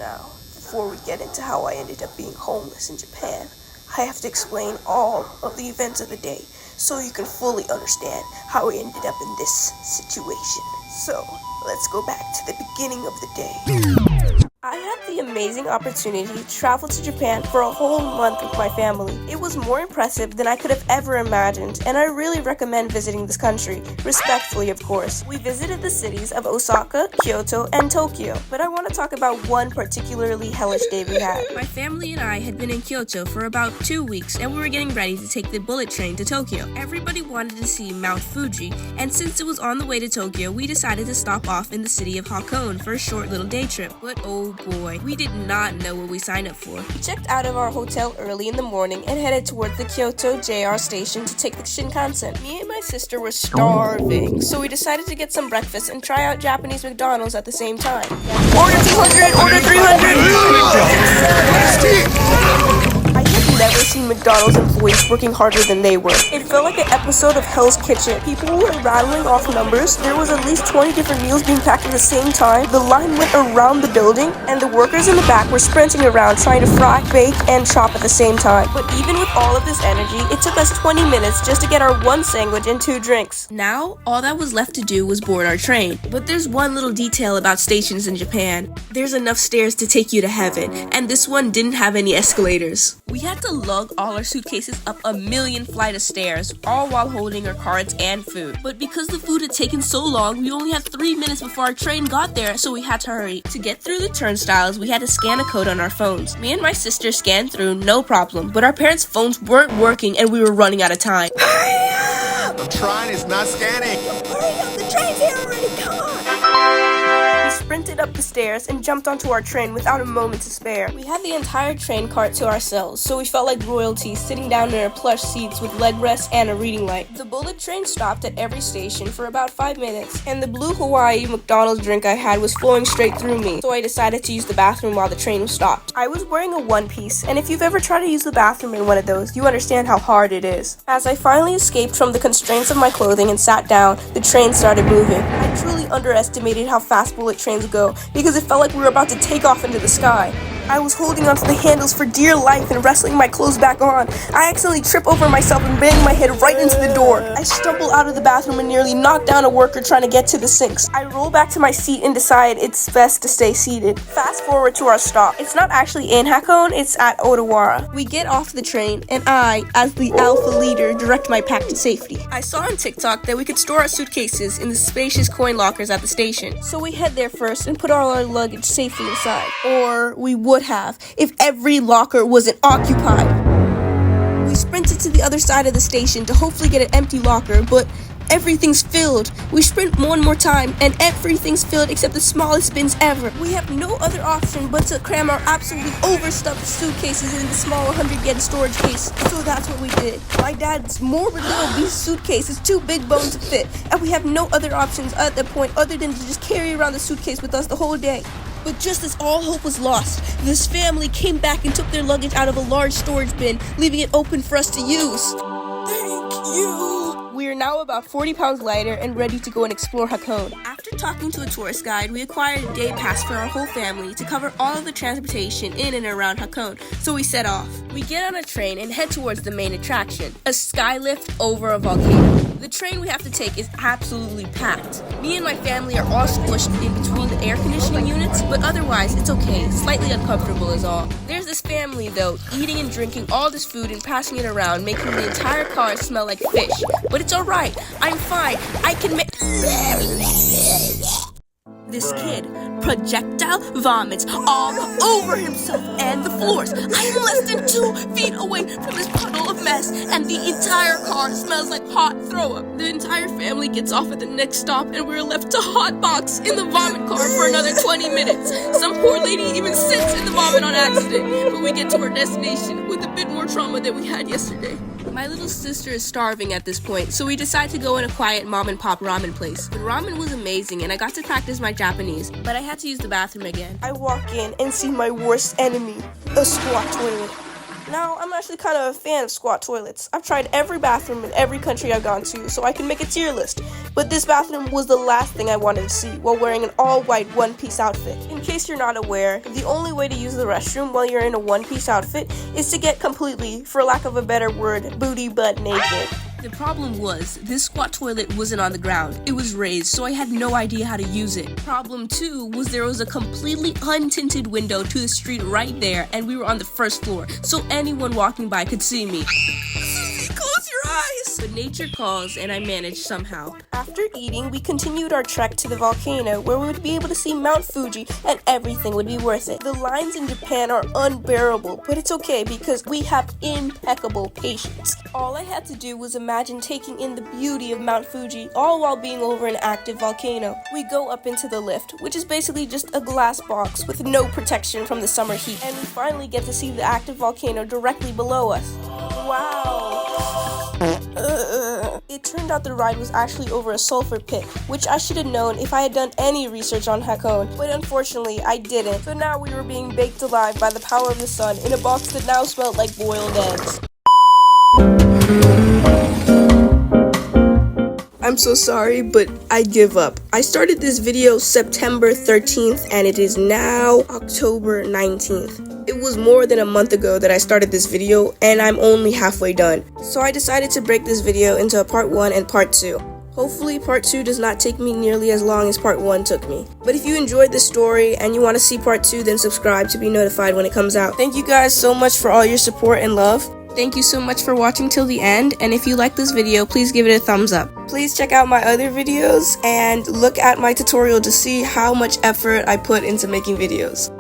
Now, before we get into how I ended up being homeless in Japan, I have to explain all of the events of the day so you can fully understand how I ended up in this situation. So, let's go back to the beginning of the day. I had the amazing opportunity to travel to Japan for a whole month with my family. It was more impressive than I could have ever imagined, and I really recommend visiting this country, respectfully of course. We visited the cities of Osaka, Kyoto, and Tokyo, but I want to talk about one particularly hellish day we had. My family and I had been in Kyoto for about 2 weeks, and we were getting ready to take the bullet train to Tokyo. Everybody wanted to see Mount Fuji, and since it was on the way to Tokyo, we decided to stop off in the city of Hakone for a short little day trip. But oh boy, we did not know what we signed up for. We checked out of our hotel early in the morning and headed towards the Kyoto JR station to take the Shinkansen. Me and my sister were starving, so we decided to get some breakfast and try out Japanese McDonald's at the same time. Order 200! Order 300! I had never seen McDonald's employees working harder than they were. It felt like an episode of Hell's Kitchen. People were rattling off numbers. There was at least 20 different meals being packed at the same time. The line went around the building, and the workers in the back were sprinting around trying to fry, bake, and chop at the same time. But even with all of this energy, it took us 20 minutes just to get our one sandwich and 2 drinks. Now, all that was left to do was board our train. But there's one little detail about stations in Japan. There's enough stairs to take you to heaven, and this one didn't have any escalators. We had to lug all our suitcases up a million flight of stairs, all while holding our cards and food. But because the food had taken so long, we only had 3 minutes before our train got there, so we had to hurry. To get through the turnstiles, we had to scan a code on our phones. Me and my sister scanned through, no problem, but our parents' phones weren't working and we were running out of time. I'm trying, it's not scanning. Hurry up, the train's here already, come on! We sprinted up the stairs and jumped onto our train without a moment to spare. We had the entire train cart to ourselves, so we felt like royalty sitting down in our plush seats with leg rests and a reading light. The bullet train stopped at every station for about 5 minutes, and the blue Hawaii McDonald's drink I had was flowing straight through me, so I decided to use the bathroom while the train was stopped. I was wearing a one-piece, and if you've ever tried to use the bathroom in one of those, you understand how hard it is. As I finally escaped from the constraints of my clothing and sat down, the train started moving. I truly underestimated how fast bullet trains go, because it felt like we were about to take off into the sky. I was holding onto the handles for dear life and wrestling my clothes back on. I accidentally trip over myself and bang my head right into the door. I stumble out of the bathroom and nearly knock down a worker trying to get to the sinks. I roll back to my seat and decide it's best to stay seated. Fast forward to our stop. It's not actually in Hakone, it's at Odawara. We get off the train, and I, as the alpha leader, direct my pack to safety. I saw on TikTok that we could store our suitcases in the spacious coin lockers at the station. So we head there first and put all our luggage safely inside. Or we would have if every locker wasn't occupied. We sprinted to the other side of the station to hopefully get an empty locker, but everything's filled. We sprint one more time, and everything's filled except the smallest bins ever. We have no other option but to cram our absolutely overstuffed suitcases in the small 100-yen storage case. So that's what we did. My dad's morbidly obese suitcase is too big bone to fit, and we have no other options at that point other than to just carry around the suitcase with us the whole day. But just as all hope was lost, this family came back and took their luggage out of a large storage bin, leaving it open for us to use. Thank you! We are now about 40 pounds lighter and ready to go and explore Hakone. After talking to a tourist guide, we acquired a day pass for our whole family to cover all of the transportation in and around Hakone, so we set off. We get on a train and head towards the main attraction, a skylift over a volcano. The train we have to take is absolutely packed. Me and my family are all squished in between the air conditioning units, but otherwise it's okay, slightly uncomfortable is all. There's this family though, eating and drinking all this food and passing it around, making the entire car smell like fish. But it's alright, I'm fine, I can make... This kid projectile vomits all over himself and the floors. I am less than 2 feet away from this puddle of mess, and the entire car smells like hot throw-up. The entire family gets off at the next stop, and we're left to hotbox in the vomit car for another 20 minutes. Some poor lady even sits in the vomit on accident, but we get to our destination with a bit more trauma than we had yesterday. My little sister is starving at this point, so we decide to go in a quiet mom-and-pop ramen place. The ramen was amazing, and I got to practice my Japanese, but I had to use the bathroom again. I walk in and see my worst enemy, a squat toilet. Now, I'm actually kind of a fan of squat toilets. I've tried every bathroom in every country I've gone to, so I can make a tier list. But this bathroom was the last thing I wanted to see while wearing an all-white one-piece outfit. In case you're not aware, the only way to use the restroom while you're in a one-piece outfit is to get completely, for lack of a better word, booty butt naked. The problem was, this squat toilet wasn't on the ground. It was raised, so I had no idea how to use it. Problem 2 was there was a completely untinted window to the street right there, and we were on the first floor, so anyone walking by could see me. Close your eyes! But nature calls, and I managed somehow. After eating, we continued our trek to the volcano, where we would be able to see Mount Fuji, and everything would be worth it. The lines in Japan are unbearable, but it's okay because we have impeccable patience. All I had to do was imagine taking in the beauty of Mount Fuji, all while being over an active volcano. We go up into the lift, which is basically just a glass box with no protection from the summer heat, and we finally get to see the active volcano directly below us. Wow! It turned out the ride was actually over a sulfur pit, which I should have known if I had done any research on Hakone, but unfortunately I didn't. So now we were being baked alive by the power of the sun in a box that now smelled like boiled eggs. I'm so sorry, but I give up. I started this video September 13th and it is now October 19th. It was more than a month ago that I started this video and I'm only halfway done. So I decided to break this video into a part 1 and part 2. Hopefully part 2 does not take me nearly as long as part 1 took me. But if you enjoyed this story and you want to see part 2, then subscribe to be notified when it comes out. Thank you guys so much for all your support and love. Thank you so much for watching till the end, and if you like this video, please give it a thumbs up. Please check out my other videos and look at my tutorial to see how much effort I put into making videos.